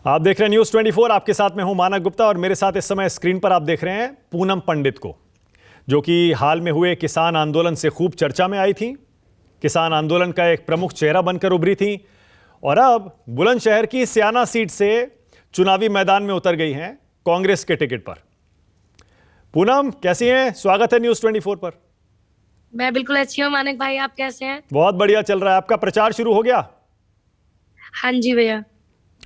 आप देख रहे हैं न्यूज़ 24। आपके साथ मैं हूं मानक गुप्ता और मेरे साथ इस समय स्क्रीन पर आप देख रहे हैं पूनम पंडित को, जो कि हाल में हुए किसान आंदोलन से खूब चर्चा में आई थी। किसान आंदोलन का एक प्रमुख चेहरा बनकर उभरी थी और अब बुलंदशहर की स्याना सीट से चुनावी मैदान में उतर गई हैं कांग्रेस के टिकट पर। पूनम कैसी हैं? स्वागत है न्यूज़ 24 पर। मैं बिल्कुल अच्छी हूँ मानक भाई, आप कैसे हैं? बहुत बढ़िया चल रहा है। आपका प्रचार शुरू हो गया? हाँ जी भैया।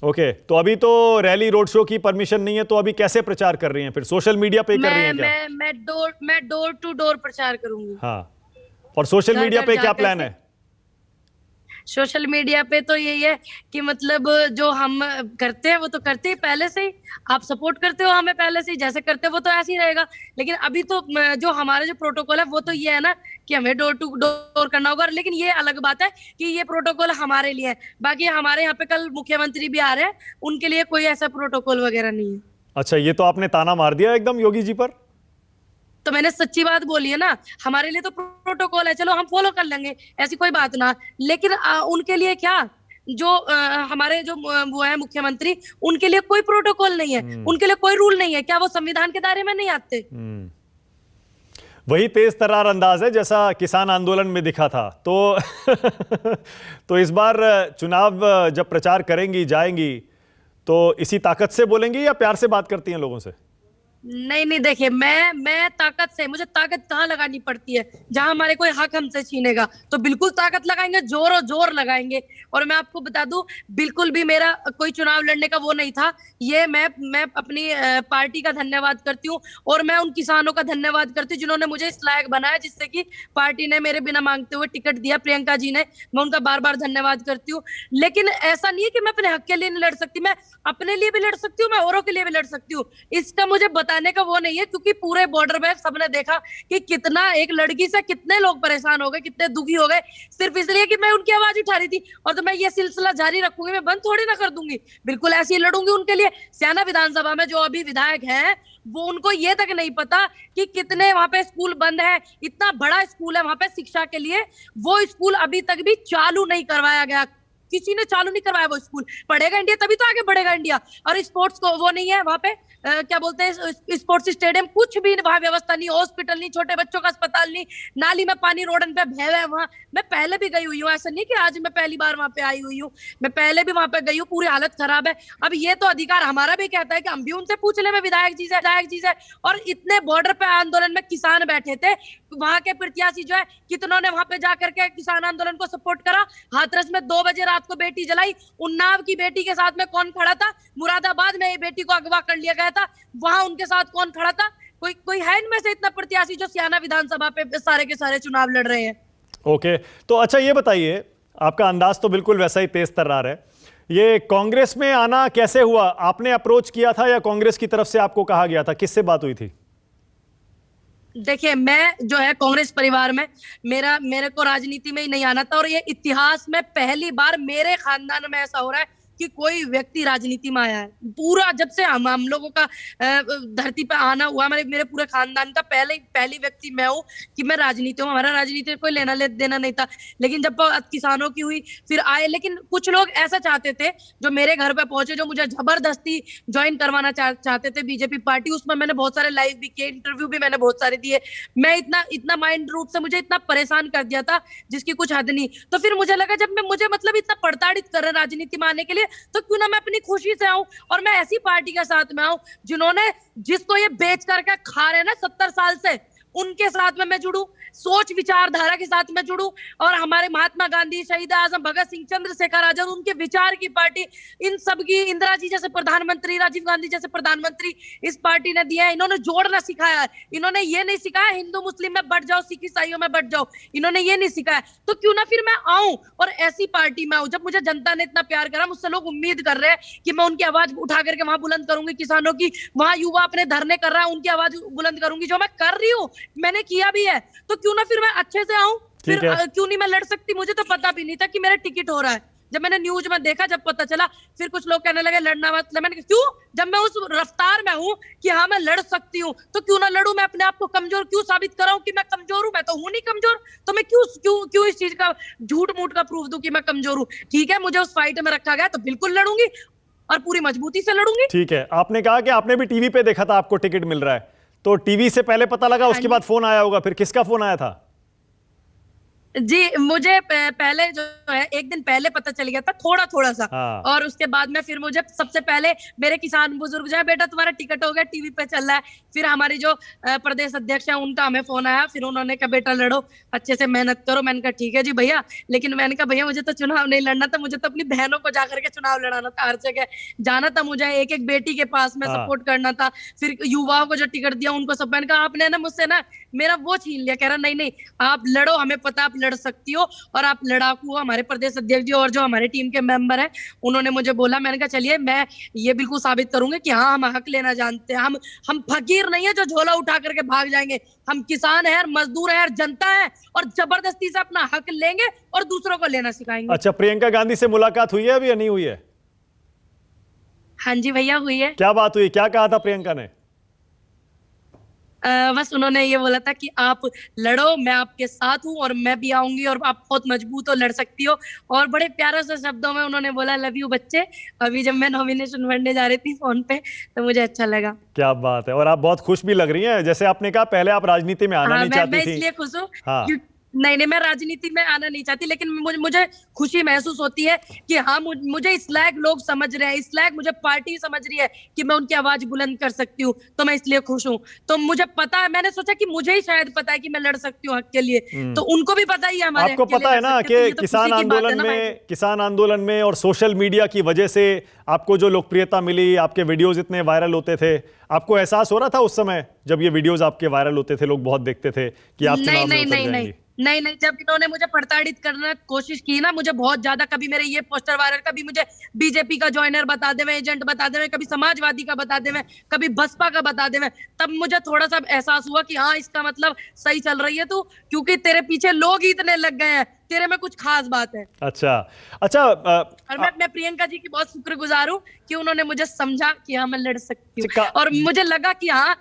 ओके, तो अभी तो रैली रोड शो की परमिशन नहीं है, तो अभी कैसे प्रचार कर रही हैं? फिर सोशल मीडिया पे कर रही हैं क्या? मैं डोर टू डोर प्रचार करूंगी। हाँ, और सोशल मीडिया पे क्या प्लान है? सोशल मीडिया पे तो यही है कि मतलब जो हम करते हैं वो तो करते ही पहले से ही। आप सपोर्ट करते हो हमें पहले से ही, जैसे करते हो वो तो ऐसे ही रहेगा। लेकिन अभी तो जो हमारा जो प्रोटोकॉल है वो तो ये है ना कि हमें डोर टू डोर करना होगा। लेकिन ये अलग बात है कि ये प्रोटोकॉल हमारे लिए है। बाकी हमारे यहाँ पे कल मुख्यमंत्री भी आ रहे हैं, उनके लिए कोई ऐसा प्रोटोकॉल वगैरह नहीं है। अच्छा, ये तो आपने ताना मार दिया एकदम योगी जी पर। तो मैंने सच्ची बात बोली है ना, हमारे लिए तो प्रोटोकॉल है, चलो हम फॉलो कर लेंगे, ऐसी कोई बात ना। लेकिन उनके लिए क्या, जो हमारे जो वो है मुख्यमंत्री, उनके लिए कोई प्रोटोकॉल नहीं है, उनके लिए कोई रूल नहीं है। क्या वो संविधान के दायरे में नहीं आते? वही तेज तर्रार अंदाज है जैसा किसान आंदोलन में दिखा था। तो तो इस बार चुनाव जब प्रचार करेंगी, जाएंगी, तो इसी ताकत से बोलेंगी या प्यार से बात करती हैं लोगों से? नहीं नहीं, देखिए मैं ताकत से, मुझे ताकत कहाँ लगानी पड़ती है? जहां हमारे कोई हक हमसे छीनेगा तो बिल्कुल ताकत लगाएंगे, जोर और जोर लगाएंगे। और मैं आपको बता दूं, बिल्कुल भी मेरा कोई चुनाव लड़ने का वो नहीं था। ये मैं अपनी पार्टी का धन्यवाद करती हूँ और मैं उन किसानों का धन्यवाद करती हूँ जिन्होंने मुझे इस लायक बनाया, जिससे कि पार्टी ने मेरे बिना मांगते हुए टिकट दिया, प्रियंका जी ने। मैं उनका बार बार धन्यवाद करती हूँ। लेकिन ऐसा नहीं है कि मैं अपने हक के लिए नहीं लड़ सकती, मैं अपने लिए भी लड़ सकती हूँ, मैं औरों के लिए भी लड़ सकती हूँ। इसका मुझे बताने का वो नहीं है, क्योंकि पूरे बॉर्डर पे सबने देखा कि कितना एक लड़की से कितने लोग परेशान हो गए, कितने दुखी हो गए, सिर्फ इसलिए कि मैं उनकी आवाज उठा रही थी। और तो मैं ये सिलसिला जारी रखूंगी, मैं बंद थोड़ी ना कर दूंगी, बिल्कुल ऐसे ही लड़ूंगी उनके लिए। स्याना विधानसभा में जो अभी विधायक हैं, वो उनको ये तक नहीं पता कि कितने वहां पे स्कूल बंद है। इतना बड़ा स्कूल है वहां पे शिक्षा के लिए, वो स्कूल अभी तक भी चालू नहीं करवाया गया, किसी ने चालू नहीं करवाया। वो स्कूल पढ़ेगा इंडिया तभी तो आगे बढ़ेगा इंडिया। और स्पोर्ट्स को वो नहीं है वहां पे, क्या बोलते हैं, स्पोर्ट्स स्टेडियम, कुछ भी वहां व्यवस्था नहीं, हॉस्पिटल नहीं, छोटे बच्चों का अस्पताल नहीं, नाली में पानी रोडन पे बह रहा है वहां। मैं पहले भी गई हुई हूँ, ऐसा नहीं कि आज मैं पहली बार वहां पे आई हुई हूँ, मैं पहले भी वहां पे गई हूँ, पूरी हालत खराब है। अब ये तो अधिकार हमारा भी कहता है कि हम भी उनसे पूछ ले, मैं विधायक जी से, विधायक जी से। और इतने बॉर्डर पे आंदोलन में किसान बैठे थे, वहां के प्रत्याशी जो है, कितनों ने वहां पे जाकर के किसान आंदोलन को सपोर्ट करा। हाथरस में 2 बजे रात को बेटी जलाई, उन्नाव की बेटी के साथ में कौन खड़ा था? मुरादाबाद में ये बेटी को अगवा कर लिया गया था, वहां उनके साथ कौन खड़ा था? कोई कोई है इनमें से इतना प्रत्याशी जो स्याना विधानसभा पे सारे के सारे चुनाव लड़ रहे हैं? ओके, तो अच्छा ये बताइए, आपका अंदाज तो बिल्कुल वैसा ही तेज तर्रार है। ये कांग्रेस में आना कैसे हुआ? आपने अप्रोच किया था या कांग्रेस की तरफ से आपको कहा गया था? किससे बात हुई थी? देखिए, मैं जो है कांग्रेस परिवार में, मेरे को राजनीति में ही नहीं आना था। और ये इतिहास में पहली बार मेरे खानदान में ऐसा हो रहा है कि कोई व्यक्ति राजनीति में आया है। पूरा जब से हम लोगों का धरती पे आना हुआ, मेरे पूरे खानदान का पहली व्यक्ति मैं हूँ कि मैं राजनीति हूँ। हमारा राजनीति में कोई लेना देना नहीं था। लेकिन जब किसानों की हुई, फिर आए। लेकिन कुछ लोग ऐसा चाहते थे, जो मेरे घर पे पहुंचे, जो मुझे जबरदस्ती ज्वाइन करवाना चाहते थे बीजेपी पार्टी। उसमें मैंने बहुत सारे लाइव भी किए, इंटरव्यू भी मैंने बहुत सारे दिए। मैं इतना माइंड रूप से मुझे इतना परेशान कर दिया था जिसकी कुछ हद नहीं। तो फिर मुझे लगा, जब मैं मुझे मतलब इतना प्रताड़ित कर रहे राजनीति में आने के लिए, तो क्यों ना मैं अपनी खुशी से आऊं और मैं ऐसी पार्टी के साथ में आऊं जिन्होंने, जिसको ये बेच करके खा रहे हैं ना 70 साल से, उनके साथ में मैं जुड़ूं, सोच विचारधारा के साथ में जुड़ूं। और हमारे महात्मा गांधी, शहीद आजम भगत सिंह, चंद्रशेखर आजाद, उनके विचार की पार्टी, इन सब की, इंदिरा जी जैसे प्रधानमंत्री, राजीव गांधी जैसे प्रधानमंत्री इस पार्टी ने दिया है। इन्होंने जोड़ना सिखाया है, इन्होंने ये नहीं सिखाया हिंदू मुस्लिम में बट जाओ, सिख ईसाइयों में बट जाओ, इन्होंने ये नहीं सिखाया। तो क्यों ना फिर मैं आऊं और ऐसी पार्टी में आऊं। जब मुझे जनता ने इतना प्यार करा, मुझसे लोग उम्मीद कर रहे हैं कि मैं उनकी आवाज उठा करके वहां बुलंद करूंगी, किसानों की, वहां युवा अपने धरने कर रहा है, उनकी आवाज बुलंद करूंगी, जो मैं कर रही हूँ, मैंने किया भी है। तो क्यों ना फिर मैं अच्छे से आऊं। फिर क्यों नहीं मैं लड़ सकती? मुझे तो पता भी नहीं था कि मेरा टिकट हो रहा है। जब मैंने न्यूज में देखा, जब पता चला, फिर कुछ लोग कहने लगे लड़ना मत। मैंने क्यों, जब मैं उस रफ्तार में हूं कि हाँ मैं लड़ सकती हूँ, तो क्यों ना लड़ूं? मैं अपने आप को कमजोर क्यों साबित कराऊं कि मैं कमजोर हूं? मैं तो हूं नहीं कमजोर। तो मैं क्यों क्यों क्यों इस चीज का झूठ मूठ का प्रूफ दूं कि मैं कमजोर हूं? ठीक है, मुझे उस फाइट में रखा गया तो बिल्कुल लड़ूंगी। और पूरी मजबूती से लड़ूंगी। ठीक है, आपने कहा कि आपने भी टीवी पे देखा था आपको टिकट मिल रहा है, तो टीवी से पहले पता लगा, उसके बाद फोन आया होगा, फिर किसका फोन आया था? जी, मुझे पहले जो है एक दिन पहले पता चल गया था, थोड़ा थोड़ा सा। हाँ। और उसके बाद में फिर मुझे सबसे पहले मेरे किसान बुजुर्ग जो है, बेटा तुम्हारा टिकट हो गया, टीवी पे चल रहा है। फिर हमारी जो प्रदेश अध्यक्ष है उनका हमें फोन आया, फिर उन्होंने कहा बेटा लड़ो, अच्छे से मेहनत करो। मैंने कहा ठीक है जी भैया, लेकिन मैंने कहा भैया मुझे तो चुनाव नहीं लड़ना था, मुझे तो अपनी बहनों को जाकर के चुनाव लड़ाना था, हर जगह जाना था मुझे, एक एक बेटी के पास में सपोर्ट करना था। फिर युवाओं को जो टिकट दिया उनको सब, मैंने कहा आपने ना मुझसे ना मेरा वो छीन लिया। कह रहा नहीं नहीं, आप लड़ो, हमें पता आप लड़ सकती हो, और आप लड़ाकू हो। हमारे प्रदेश अध्यक्ष जी और जो हमारे टीम के मेंबर हैं उन्होंने मुझे बोला, मैंने कहा चलिए मैं ये बिल्कुल साबित करूंगी कि हाँ हम हक लेना जानते हैं, हम फकीर नहीं है जो झोला उठा करके भाग जाएंगे। हम किसान हैं, मजदूर हैं, जनता है, और जबरदस्ती से अपना हक लेंगे और दूसरों को लेना सिखाएंगे। अच्छा, प्रियंका गांधी से मुलाकात हुई है अभी या नहीं हुई है? हाँ जी भैया, हुई है। क्या बात हुई, क्या कहा था प्रियंका ने? बस उन्होंने ये बोला था कि आप लड़ो, मैं आपके साथ हूँ और मैं भी आऊंगी, और आप बहुत मजबूत हो, लड़ सकती हो। और बड़े प्यारे से शब्दों में उन्होंने बोला लव यू बच्चे। अभी जब मैं नॉमिनेशन भरने जा रही थी फोन पे, तो मुझे अच्छा लगा। क्या बात है, और आप बहुत खुश भी लग रही हैं। जैसे आपने कहा पहले आप राजनीति में आना हाँ, नहीं मैं चाहती थी। इसलिए खुश हूँ हाँ। नहीं नहीं, मैं राजनीति में आना नहीं चाहती, लेकिन मुझे खुशी महसूस होती है कि हाँ मुझे इस लायक लोग समझ रहे हैं, इस लायक मुझे पार्टी समझ रही है कि मैं उनकी आवाज बुलंद कर सकती हूँ, तो मैं इसलिए खुश हूँ। तो मुझे पता है, मैंने सोचा कि मुझे ही शायद पता है कि मैं लड़ सकती हूँ हक के लिए, तो उनको भी पता ही है हमारे आपको पता है ना कि किसान आंदोलन में और सोशल मीडिया की वजह से आपको जो लोकप्रियता मिली, आपके वीडियोस इतने वायरल होते थे, आपको एहसास हो रहा था उस समय जब ये वीडियोस आपके वायरल होते थे, लोग बहुत देखते थे कि आप चुनाव में उतर जाएंगी? नहीं, जब इन्होंने मुझे प्रताड़ित करने की कोशिश की ना, मुझे बहुत ज्यादा, कभी मेरे ये पोस्टर वायरल, कभी मुझे बीजेपी का ज्वाइनर बता दे, एजेंट बता दे, कभी समाजवादी का बता दे, कभी बसपा का बता दे, तब मुझे थोड़ा सा एहसास हुआ कि हाँ इसका मतलब सही चल रही है तू, क्योंकि तेरे पीछे लोग ही इतने लग गए हैं, तेरे में कुछ खास बात है। अच्छा। और मैं प्रियंका जी की बहुत शुक्रगुजार हूँ कि उन्होंने मुझे समझा कि हाँ मैं लड़ सकती हूँ, और मुझे लगा कि हाँ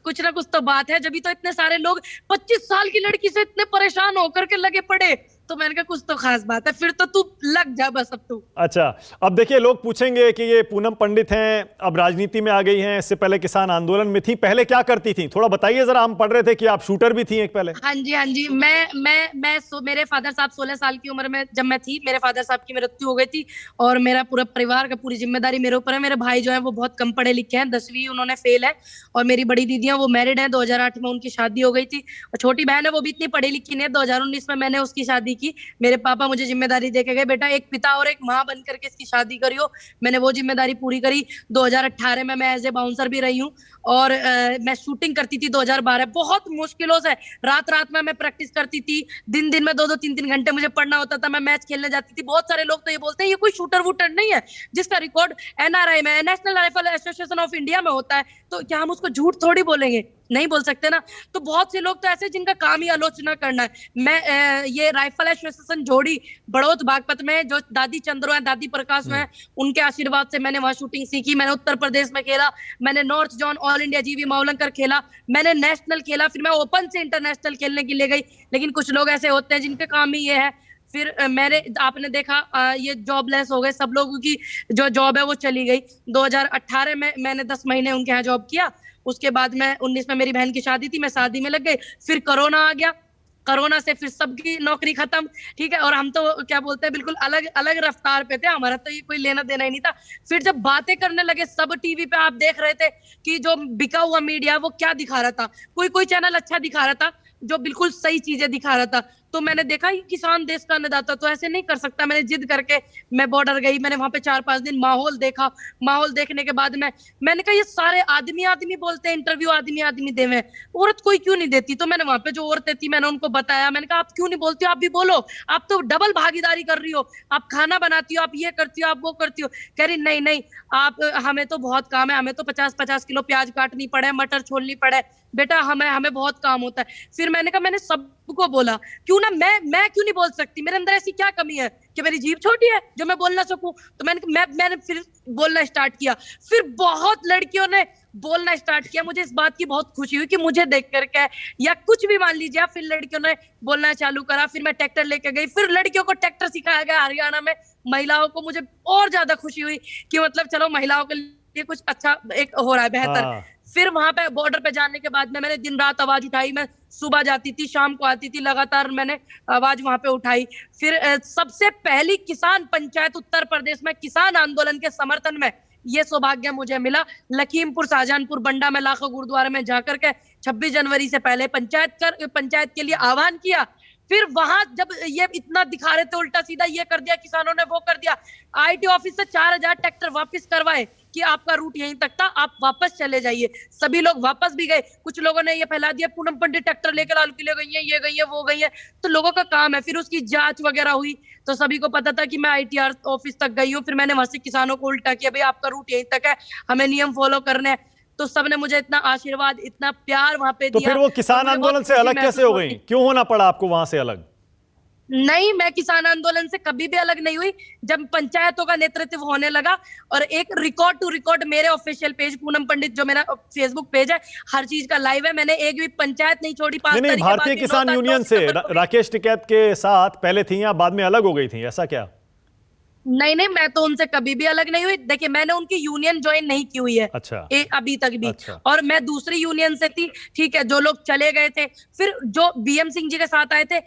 कुछ ना कुछ तो बात है, जब तो इतने सारे लोग 25 साल की लड़की से इतने परेशान होकर के लगे पड़े, तो मैंने कहा कुछ तो खास बात है, फिर तो तू लग जा बस अब तू। अच्छा, अब देखिए लोग पूछेंगे कि ये पूनम पंडित हैं, अब राजनीति में आ गई हैं, इससे पहले किसान आंदोलन में थी, पहले क्या करती थी, थोड़ा बताइए जरा। हम पढ़ रहे थे कि आप शूटर भी थी एक पहले। हाँ जी, मेरे फादर साहब 16 साल की उम्र में जब मैं थी, मेरे फादर साहब की मृत्यु हो गई थी, और मेरा पूरा परिवार का पूरी जिम्मेदारी मेरे ऊपर है। मेरे भाई जो है वो बहुत कम पढ़े लिखे हैं, 10वीं उन्होंने फेल है, और मेरी बड़ी दीदियां वो मैरिड है, 2008 में उनकी शादी हो गई थी, और छोटी बहन है वो भी इतनी पढ़ी लिखी नहीं है, 2019 में मैंने उसकी शादी की। मेरे पापा मुझे जिम्मेदारी देके गए, बेटा एक पिता और एक माँ बन करके इसकी शादी करियो। मैंने वो जिम्मेदारी पूरी करी। 2018 में मैं एज ए बाउंसर भी रही हूँ, और मैं शूटिंग करती थी 2012, बहुत मुश्किलों से रात रात में मैं प्रैक्टिस करती थी, दिन दिन में 2-2 3-3 घंटे मुझे पढ़ना होता था, मैं मैच खेलने जाती थी। बहुत सारे लोग तो ये बोलते हैं ये कोई शूटर वूटर नहीं है जिसका रिकॉर्ड एनआरआई में, national rifle association of India में होता है, तो क्या हम उसको झूठ थोड़ी बोलेंगे, नहीं बोल सकते ना। तो बहुत से लोग तो ऐसे जिनका काम ही आलोचना करना है। मैं ये राइफल एसोसिएशन जोड़ी बड़ौत बागपत में जो दादी चंद्रो है, दादी प्रकाश है, उनके आशीर्वाद से मैंने वहां शूटिंग सीखी। मैंने उत्तर प्रदेश में खेला, मैंने नॉर्थ जोन ऑल इंडिया जीवी मावलंकर खेला, मैंने नेशनल खेला, फिर मैं ओपन से इंटरनेशनल खेलने के लिए गई। लेकिन कुछ लोग ऐसे होते हैं जिनके काम ही ये है। फिर मेरे आपने देखा ये जॉबलेस हो गए, सब लोगों की जो जॉब है वो चली गई। 2018 में मैंने 10 महीने उनके यहाँ जॉब किया, उसके बाद मैं 19 में मेरी बहन की शादी थी, मैं शादी में लग गई। फिर कोरोना आ गया, कोरोना से फिर सबकी नौकरी खत्म, ठीक है, और हम तो क्या बोलते हैं बिल्कुल अलग अलग रफ्तार पे थे, हमारा तो ये कोई लेना देना ही नहीं था। फिर जब बातें करने लगे सब, टीवी पे आप देख रहे थे कि जो बिका हुआ मीडिया वो क्या दिखा रहा था, कोई कोई चैनल अच्छा दिखा रहा था जो बिल्कुल सही चीजें दिखा रहा था, तो मैंने देखा ये किसान देश का अन्नदाता तो ऐसे नहीं कर सकता। मैंने जिद करके मैं बॉर्डर गई, मैंने वहां पे 4-5 दिन माहौल देखा। माहौल देखने के बाद मैंने कहा ये सारे आदमी बोलते हैं इंटरव्यू आदमी देवे, औरत कोई क्यों नहीं देती। तो मैंने वहां पे जो औरतें थी मैंने उनको बताया, मैंने कहा आप क्यों नहीं बोलती हो, आप भी बोलो, आप तो डबल भागीदारी कर रही हो, आप खाना बनाती हो, आप ये करती हो, आप वो करती हो। कह रही नहीं आप, हमें तो बहुत काम है, हमें तो 50-50 किलो प्याज काटनी पड़े, मटर छोलनी पड़े, बेटा हमें बहुत काम होता है। फिर मैंने कहा मैंने सबको बोला क्यों ना, मैं क्यों नहीं बोल सकती? मेरे अंदर ऐसी क्या कमी है कि मेरी जीभ छोटी है जो मैं बोल ना सकूं? तो मैंने फिर बोलना स्टार्ट किया। फिर बहुत लड़कियों ने बोलना स्टार्ट किया। मुझे इस बात की बहुत खुशी हुई कि मुझे देख करके, या कुछ भी मान लीजिए, फिर लड़कियों ने बोलना चालू करा। फिर मैं ट्रैक्टर लेके गई, फिर लड़कियों को ट्रैक्टर सिखाया गया हरियाणा में, महिलाओं को। मुझे और ज्यादा खुशी हुई कि मतलब चलो महिलाओं के लिए कुछ अच्छा एक हो रहा है, बेहतर। हाँ। फिर वहां पे बॉर्डर पे जाने के बाद में मैंने दिन रात आवाज उठाई। मैं सुबह जाती थी, शाम को आती थी, लगातार मैंने आवाज वहां पे उठाई। फिर सबसे पहली किसान पंचायत उत्तर प्रदेश में किसान आंदोलन के समर्थन में, ये सौभाग्य मुझे मिला। लखीमपुर, शाहजहानपुर, बंडा में लाखों गुरुद्वारे में जाकर के 26 जनवरी से पहले पंचायत के लिए आह्वान किया। फिर वहां जब ये इतना दिखा रहे थे उल्टा सीधा, ये कर दिया किसानों ने, वो कर दिया, आईटी ऑफिस से 4000 ट्रैक्टर वापस करवाए कि आपका रूट यहीं तक था, आप वापस चले जाइए। सभी लोग वापस भी गए। कुछ लोगों ने ये फैला दिया पूनम पंडित ट्रैक्टर लेकर लाल किले गई है, ये गई है, वो गई है। तो लोगों का काम है। फिर उसकी जांच वगैरह हुई तो सभी को पता था कि मैं आईटीआर ऑफिस तक गई हूँ। फिर मैंने वहां से किसानों को उल्टा किया, भाई आपका रूट यहीं तक है, हमें नियम फॉलो करने हैं। तो सबने मुझे इतना आशीर्वाद, इतना प्यार वहां पे तो दिया। फिर वो और किसान मुझे बहुत आंदोलन से खुशी अलग कैसे महसूस हो होती। गई? क्यों होना पड़ा आपको वहां से अलग? नहीं, मैं किसान आंदोलन से कभी भी अलग नहीं हुई। जब पंचायतों का नेतृत्व होने लगा, और एक रिकॉर्ड टू रिकॉर्ड मेरे ऑफिशियल पेज पूनम पंडित, जो मेरा फेसबुक पेज है, हर चीज का लाइव है। मैंने एक भी पंचायत नहीं छोड़ी। 5 नहीं, तारीख के बाद भारतीय की, 9 किसान यूनियन से सितंबर को भी। राकेश टिकैत के साथ पहले थी या बाद में अलग हो गई थी, ऐसा क्या? नहीं नहीं, मैं तो उनसे कभी भी अलग नहीं हुई। देखिए, मैंने उनकी यूनियन ज्वाइन नहीं की हुई है अच्छा। अभी तक भी। अच्छा। और मैं दूसरी यूनियन से थी, ठीक है। जो लोग चले गए थे, फिर जो बीएम सिंह जी के साथ आए थे,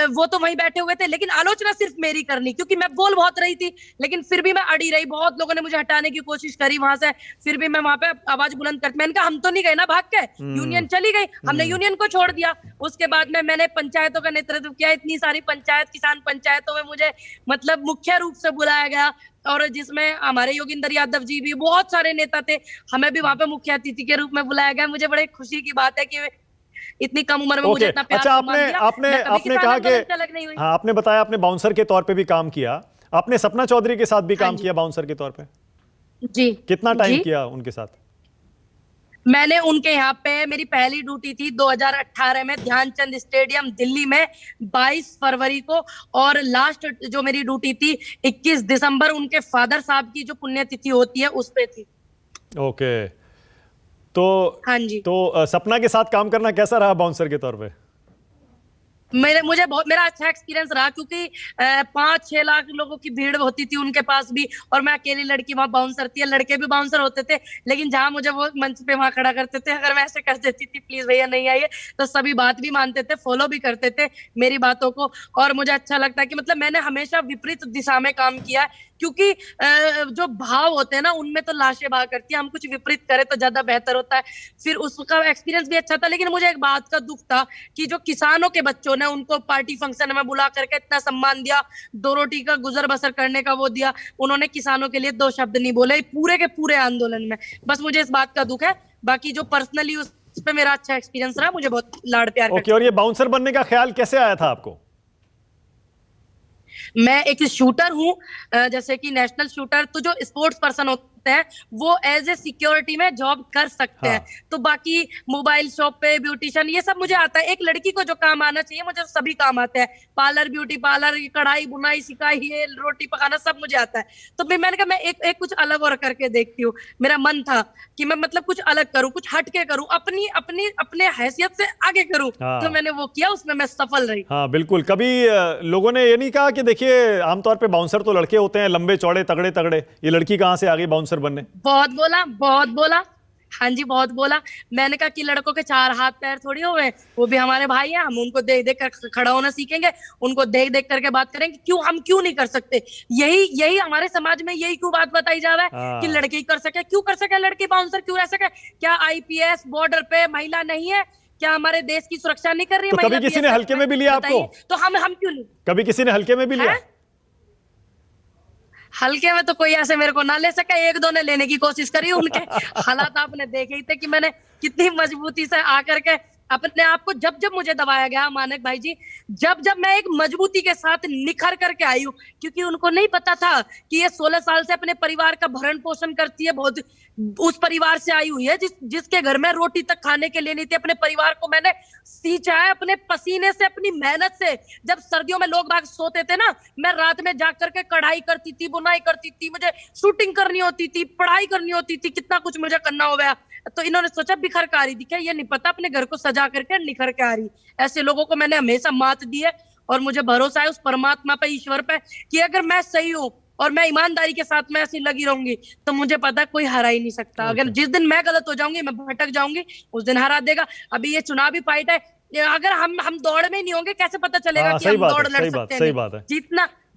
वो तो वहीं बैठे हुए थे। लेकिन आलोचना सिर्फ मेरी करनी, क्योंकि मैं बोल बहुत रही थी। लेकिन फिर भी मैं अड़ी रही। बहुत लोगों ने मुझे हटाने की कोशिश करी वहां से, फिर भी मैं वहां पे आवाज बुलंद करती। मैंने कहा हम तो नहीं गए ना भाग के, यूनियन चली गई, हमने यूनियन को छोड़ दिया। उसके बाद में मैंने पंचायतों का नेतृत्व किया। इतनी सारी पंचायत, किसान पंचायतों में मुझे मतलब मुख्य रूप से बुलाया गया, और जिसमें हमारे योगिंदर यादव जी भी, बहुत सारे नेता थे, हमें भी वहां पे मुख्य अतिथि के रूप में बुलाया गया। मुझे बड़े खुशी की बात है कि इतनी कम उम्र में मुझे इतना प्यार अच्छा, सम्मान दिया। आपने मैं कभी आपने किसान कहा आंदोलन कि से अलग नहीं हुई। हाँ, आपने बताया आपने बाउंसर के तौर पे भी काम किया। आपने सपना चौधरी के साथ भी हाँ काम जी। किया बाउंसर के तौर पे? जी। कितना टाइम जी, किया उनके साथ? मैंने उनके यहाँ पे, मेरी पहली ड्यूटी थी 2018 में ध्यानचंद स्टेडियम दिल्ली में 22 फरवरी को। और लास्ट जो मेरी ड्यूटी थी 21 दिसंबर, उनके फादर साहब की जो पुण्यतिथि होती है उस पे थी। ओके। तो हाँ जी। सपना के साथ काम करना कैसा रहा बाउंसर के तौर पे? मेरा अच्छा एक्सपीरियंस रहा, क्योंकि 5-6 लाख लोगों की भीड़ होती थी उनके पास भी, और मैं अकेली लड़की वहां बाउंसर थी। लड़के भी बाउंसर होते थे, लेकिन जहां मुझे वो मंच पे वहां खड़ा करते थे, अगर मैं ऐसे कर देती थी प्लीज भैया नहीं आइए, तो सभी बात भी मानते थे, फॉलो भी करते थे मेरी बातों को। और मुझे अच्छा लगता है कि मतलब मैंने हमेशा विपरीत दिशा में काम किया है, क्योंकि जो भाव होते हैं ना, उनमें तो लाशें बहा करती है। हम कुछ विपरीत करें तो ज्यादा बेहतर होता है। फिर उसका एक्सपीरियंस भी अच्छा था। लेकिन मुझे एक बात का दुख था कि जो किसानों के बच्चों ने उनको पार्टी फंक्शन में बुला करके इतना सम्मान दिया, 2 रोटी का गुजर बसर करने का वो दिया, उन्होंने किसानों के लिए 2 शब्द नहीं बोले पूरे के पूरे आंदोलन में। बस मुझे इस बात का दुख है। बाकी जो पर्सनली उस पे मेरा अच्छा एक्सपीरियंस रहा, मुझे बहुत लाड़ प्यार ओके। करते और ये बाउंसर बनने का ख्याल कैसे आया था आपको? मैं एक शूटर हूँ, जैसे कि नेशनल शूटर। तो जो स्पोर्ट्स पर्सन होते हैं वो एज ए सिक्योरिटी में जॉब कर सकते हाँ। हैं। तो बाकी मोबाइल शॉप पे, ब्यूटिशियन, ये सब मुझे आता है। एक लड़की को जो काम आना चाहिए मुझे सभी काम आते हैं। पार्लर, ब्यूटी पार्लर, कढ़ाई बुनाई सिखाई, ये रोटी पकाना सब मुझे आता है। तो मैंने कहा मैं एक कुछ अलग और करके देखती हूँ। मेरा मन था कि मैं मतलब कुछ अलग करूँ, कुछ हटके करूँ, अपनी अपनी अपने हैसियत से आगे करूँ। हाँ। तो मैंने वो किया, उसमें मैं सफल रही। हाँ बिल्कुल। कभी लोगों ने ये नहीं कहा कि देखिए आमतौर पे बाउंसर तो लड़के होते हैं, लंबे चौड़े तगड़े तगड़े, ये लड़की कहाँ से आ गई बाउंसर बनने? बहुत बोला, बहुत बोला। हाँ जी, बहुत बोला। मैंने कहा कि लड़कों के 4 हाथ पैर थोड़ी हो गए, वो भी हमारे भाई हैं, हम उनको देख देख कर खड़ा होना सीखेंगे, उनको देख देख करके बात करेंगे। हम क्यों नहीं कर सकते? यही हमारे समाज में यही क्यों बात बताई जा रहा है कि हाँ। लड़के ही कर सके? क्यों कर सके लड़की बाउंसर, क्यों रह सके? क्या आईपीएस बॉर्डर पे महिला नहीं है? क्या हमारे देश की सुरक्षा नहीं कर रही है तो महिला कभी किसी ने BSF हल्के में भी लिया आपको? बताइए। तो हम क्यों नहीं? कभी किसी ने हल्के में भी लिया? है? हल्के में तो कोई ऐसे मेरे को ना ले सके। 1-2 ने लेने की कोशिश करी। उनके हालात आपने देखे ही थे कि मैंने कितनी मजबूती से आकर के अपने आप को जब जब मुझे दबाया गया मानक भाई जी, जब जब मैं एक मजबूती के साथ निखर करके आई हूँ, क्योंकि उनको नहीं पता था कि ये 16 साल से अपने परिवार का भरण पोषण करती है, बहुत उस परिवार से आई हुई है जिसके घर में रोटी तक खाने के लिए नहीं थी। अपने परिवार को मैंने सींचा है अपने पसीने से, अपनी मेहनत से। जब सर्दियों में लोग बाग सोते थे ना, मैं रात में जाग करके कढ़ाई करती थी, बुनाई करती थी, मुझे शूटिंग करनी होती थी, पढ़ाई करनी होती थी, कितना कुछ मुझे करना हो गया। तो इन्होंने सोचा बिखर के आ रही दिखे, ये नहीं पता अपने घर को सजा करके निखर के आ रही। ऐसे लोगों को मैंने हमेशा मात दी है और मुझे भरोसा है उस परमात्मा पे, ईश्वर पे, कि अगर मैं सही हूँ और मैं ईमानदारी के साथ मैं ऐसी लगी रहूंगी तो मुझे पता कोई हरा ही नहीं सकता। अगर जिस दिन मैं गलत हो जाऊंगी, मैं भटक जाऊंगी, उस दिन हरा देगा। अभी ये चुनावी फाइट है, अगर हम दौड़ में नहीं होंगे कैसे पता चलेगा कि हम दौड़ लड़ सकते हैं? सही बात है।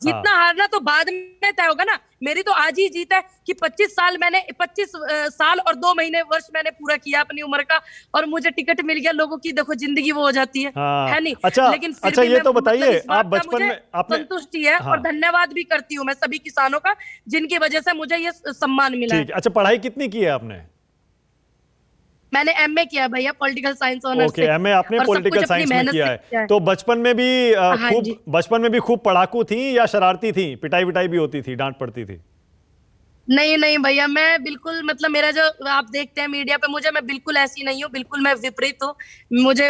जीतना हारना तो बाद में तय होगा ना। मेरी तो आज ही जीत है कि 25 साल और 2 महीने वर्ष मैंने पूरा किया अपनी उम्र का, और मुझे टिकट मिल गया। लोगों की देखो जिंदगी वो हो जाती है, है नहीं? अच्छा, लेकिन अच्छा ये तो बताइए, आप बचपन में आपने संतुष्टि है और धन्यवाद भी करती हूँ मैं सभी किसानों का, जिनकी वजह से मुझे ये सम्मान मिला है। अच्छा, पढ़ाई कितनी की है आपने? मैंने एमए किया भैया, पॉलिटिकल साइंस ऑनर्स से। एमए आपने पॉलिटिकल साइंस में किया है। तो बचपन में भी खूब पढ़ाकू थी या शरारती थी? पिटाई विटाई भी होती थी, डांट पड़ती थी? नहीं नहीं भैया, मैं बिल्कुल, मतलब मेरा जो आप देखते हैं मीडिया पे मुझे, मैं बिल्कुल ऐसी नहीं हूँ, बिल्कुल मैं विपरीत हूँ।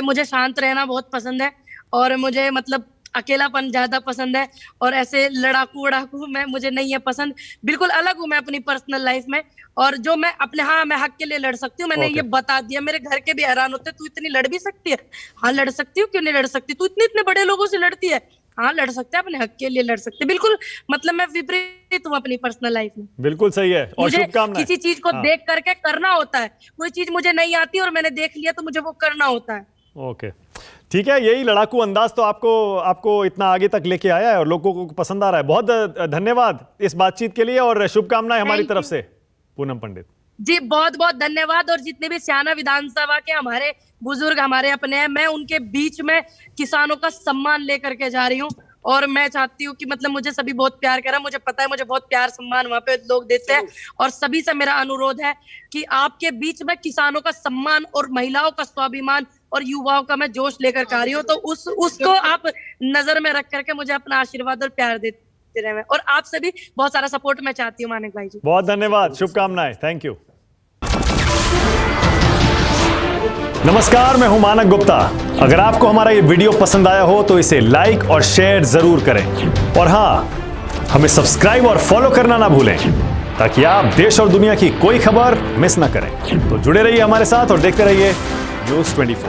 मुझे शांत रहना बहुत पसंद है और मुझे मतलब अकेलापन ज्यादा पसंद है, और ऐसे लड़ाकू वड़ाकू मुझे नहीं है पसंद। बिल्कुल अलग हूँ मैं अपनी पर्सनल लाइफ में, और जो मैं अपने, हाँ मैं हक के लिए लड़ सकती हूँ, मैंने ये बता दिया। मेरे घर के भी हैरान होते, तू इतनी लड़ भी सकती है? हाँ लड़ सकती हूँ, क्यों नहीं लड़ सकती? तू इतने बड़े लोगों से लड़ती है? हाँ लड़ सकते हैं, अपने हक के लिए लड़ सकते हैं। बिल्कुल, मतलब मैं विपरीत हूँ अपनी पर्सनल लाइफ में। बिल्कुल सही है, और शुभकामनाएं। किसी चीज को देख करके करना होता है। कोई चीज मुझे नहीं आती और मैंने देख लिया तो मुझे वो करना होता है। ओके, ठीक है। यही लड़ाकू अंदाज तो आपको इतना आगे तक लेके आया है और लोगों को पसंद आ रहा है। बहुत धन्यवाद इस बातचीत के लिए, और शुभकामनाएं हमारी तरफ से पूनम पंडित जी। बहुत बहुत धन्यवाद। और जितने भी स्याना विधानसभा के हमारे बुजुर्ग, हमारे अपने हैं, मैं उनके बीच में किसानों का सम्मान लेकर के जा रही हूँ, और मैं चाहती हूँ कि मतलब मुझे सभी बहुत प्यार करें। मुझे पता है मुझे बहुत प्यार सम्मान वहां पे लोग देते हैं, और सभी से मेरा अनुरोध है कि आपके बीच में किसानों का सम्मान और महिलाओं का स्वाभिमान और युवाओं का मैं जोश लेकर आ रही हूँ। तो उसको आप नजर में रख करके मुझे अपना आशीर्वाद और प्यार देते रहे। और आपसे भी बहुत सारा सपोर्ट मैं चाहती हूँ मानिक भाई जी। बहुत धन्यवाद, शुभकामनाएं, थैंक यू। नमस्कार, मैं हूं मानक गुप्ता। अगर आपको हमारा ये वीडियो पसंद आया हो तो इसे लाइक और शेयर जरूर करें, और हाँ, हमें सब्सक्राइब और फॉलो करना ना भूलें, ताकि आप देश और दुनिया की कोई खबर मिस ना करें। तो जुड़े रहिए हमारे साथ और देखते रहिए News 24।